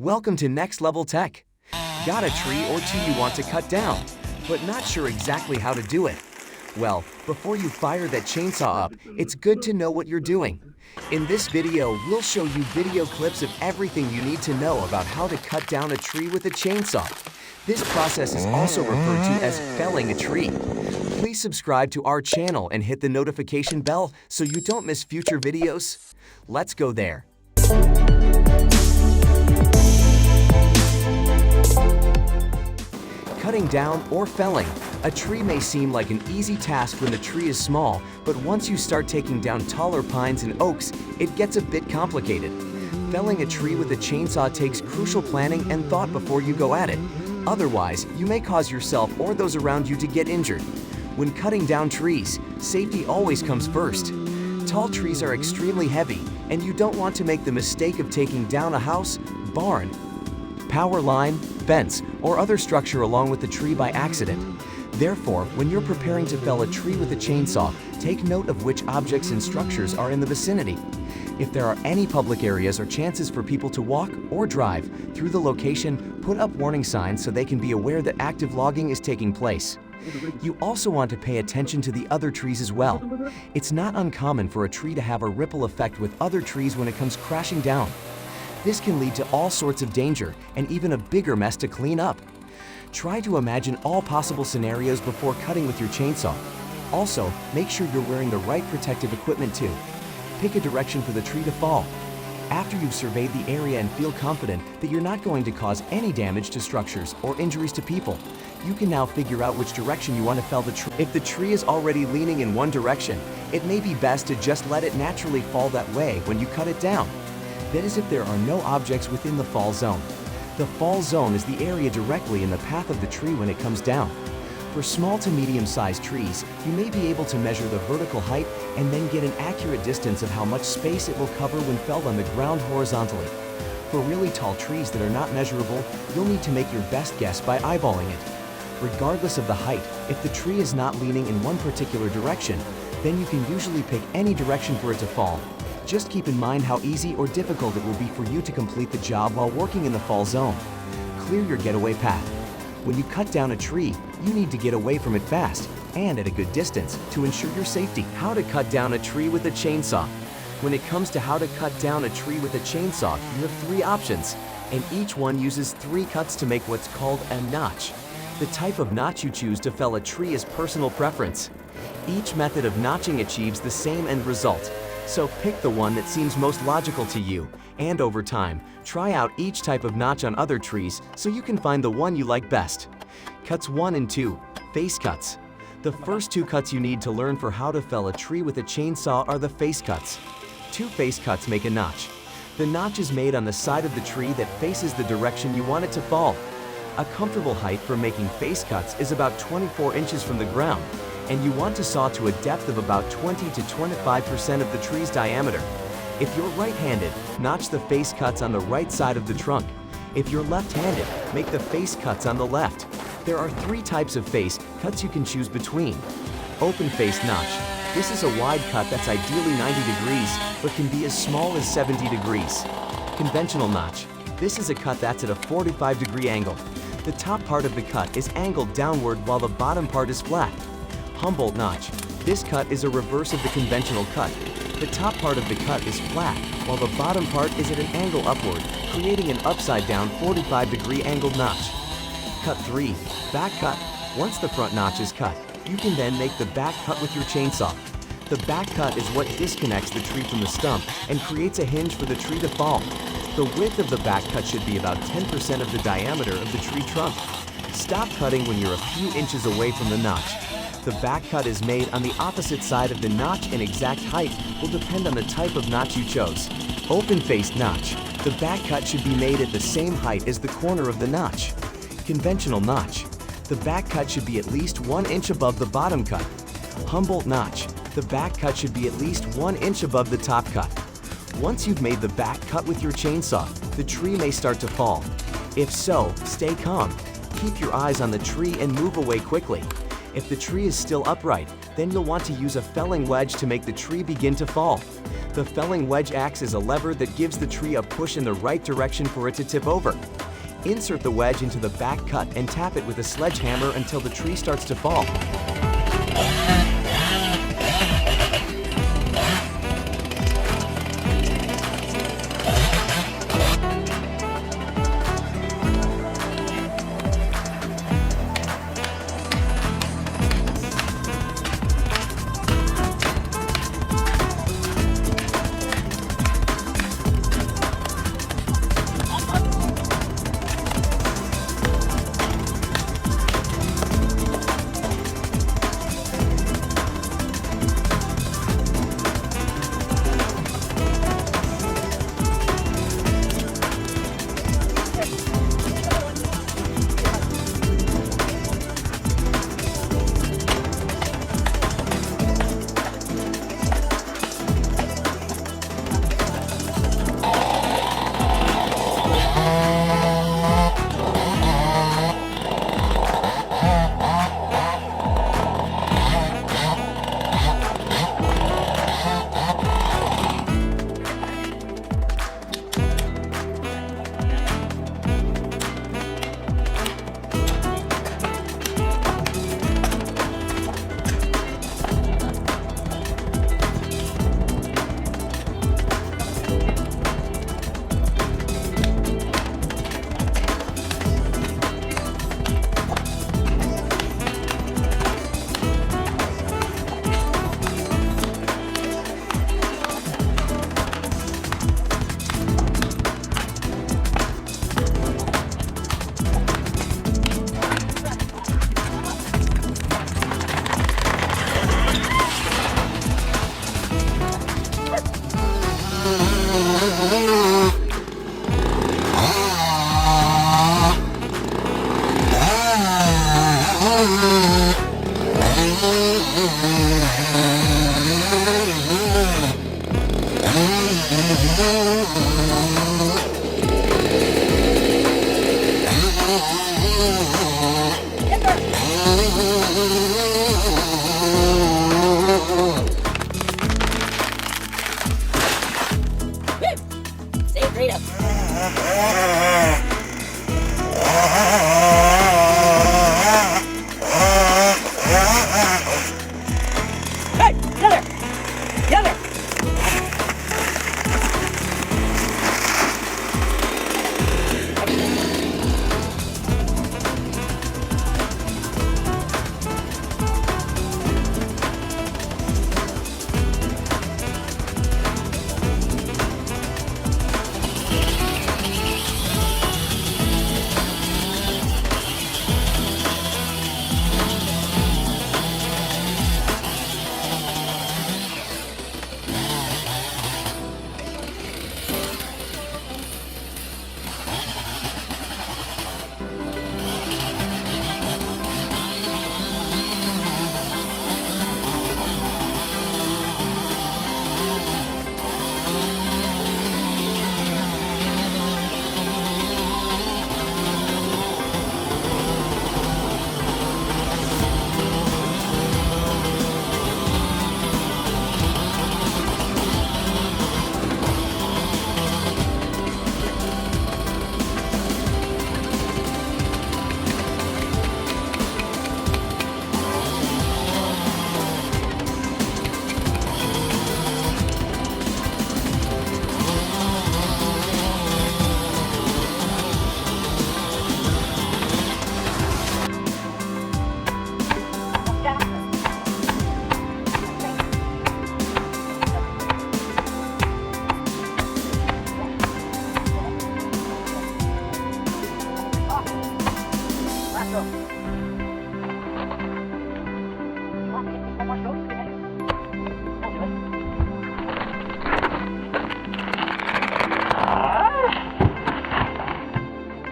Welcome to Next Level Tech. Got a tree or two you want to cut down, but not sure exactly how to do it? Well, before you fire that chainsaw up, it's good to know what you're doing. In this video, we'll show you video clips of everything you need to know about how to cut down a tree with a chainsaw. This process is also referred to as felling a tree. Please subscribe to our channel and hit the notification bell so you don't miss future videos. Let's go there. Cutting down or felling. A tree may seem like an easy task when the tree is small, but once you start taking down taller pines and oaks, it gets a bit complicated. Felling a tree with a chainsaw takes crucial planning and thought before you go at it. Otherwise, you may cause yourself or those around you to get injured. When cutting down trees, safety always comes first. Tall trees are extremely heavy, and you don't want to make the mistake of taking down a house, barn, power line, fence, or other structure along with the tree by accident. Therefore, when you're preparing to fell a tree with a chainsaw, take note of which objects and structures are in the vicinity. If there are any public areas or chances for people to walk or drive through the location, put up warning signs so they can be aware that active logging is taking place. You also want to pay attention to the other trees as well. It's not uncommon for a tree to have a ripple effect with other trees when it comes crashing down. This can lead to all sorts of danger and even a bigger mess to clean up. Try to imagine all possible scenarios before cutting with your chainsaw. Also, make sure you're wearing the right protective equipment too. Pick a direction for the tree to fall. After you've surveyed the area and feel confident that you're not going to cause any damage to structures or injuries to people, you can now figure out which direction you want to fell the tree. If the tree is already leaning in one direction, it may be best to just let it naturally fall that way when you cut it down. That is if there are no objects within the fall zone. The fall zone is the area directly in the path of the tree when it comes down. For small to medium-sized trees, you may be able to measure the vertical height and then get an accurate distance of how much space it will cover when felled on the ground horizontally. For really tall trees that are not measurable, you'll need to make your best guess by eyeballing it. Regardless of the height, if the tree is not leaning in one particular direction, then you can usually pick any direction for it to fall. Just keep in mind how easy or difficult it will be for you to complete the job while working in the fall zone. Clear your getaway path. When you cut down a tree, you need to get away from it fast and at a good distance to ensure your safety. How to cut down a tree with a chainsaw. When it comes to how to cut down a tree with a chainsaw, you have three options, and each one uses three cuts to make what's called a notch. The type of notch you choose to fell a tree is personal preference. Each method of notching achieves the same end result. So pick the one that seems most logical to you, and over time, try out each type of notch on other trees so you can find the one you like best. Cuts 1 and 2, face cuts. The first two cuts you need to learn for how to fell a tree with a chainsaw are the face cuts. Two face cuts make a notch. The notch is made on the side of the tree that faces the direction you want it to fall. A comfortable height for making face cuts is about 24 inches from the ground, and you want to saw to a depth of about 20 to 25% of the tree's diameter. If you're right-handed, notch the face cuts on the right side of the trunk. If you're left-handed, make the face cuts on the left. There are three types of face cuts you can choose between. Open face notch. This is a wide cut that's ideally 90 degrees, but can be as small as 70 degrees. Conventional notch. This is a cut that's at a 45-degree angle. The top part of the cut is angled downward while the bottom part is flat. Humboldt notch. This cut is a reverse of the conventional cut. The top part of the cut is flat, while the bottom part is at an angle upward, creating an upside-down 45-degree angled notch. Cut 3. Back cut. Once the front notch is cut, you can then make the back cut with your chainsaw. The back cut is what disconnects the tree from the stump and creates a hinge for the tree to fall. The width of the back cut should be about 10% of the diameter of the tree trunk. Stop cutting when you're a few inches away from the notch. The back cut is made on the opposite side of the notch, and exact height will depend on the type of notch you chose. Open-faced notch. The back cut should be made at the same height as the corner of the notch. Conventional notch. The back cut should be at least 1 inch above the bottom cut. Humboldt notch. The back cut should be at least 1 inch above the top cut. Once you've made the back cut with your chainsaw, the tree may start to fall. If so, stay calm. Keep your eyes on the tree and move away quickly. If the tree is still upright, then you'll want to use a felling wedge to make the tree begin to fall. The felling wedge acts as a lever that gives the tree a push in the right direction for it to tip over. Insert the wedge into the back cut and tap it with a sledgehammer until the tree starts to fall.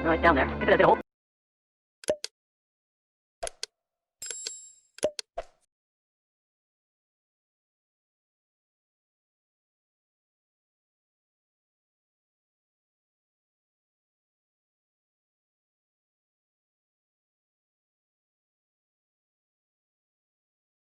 Right down there. Look at that bit of hole.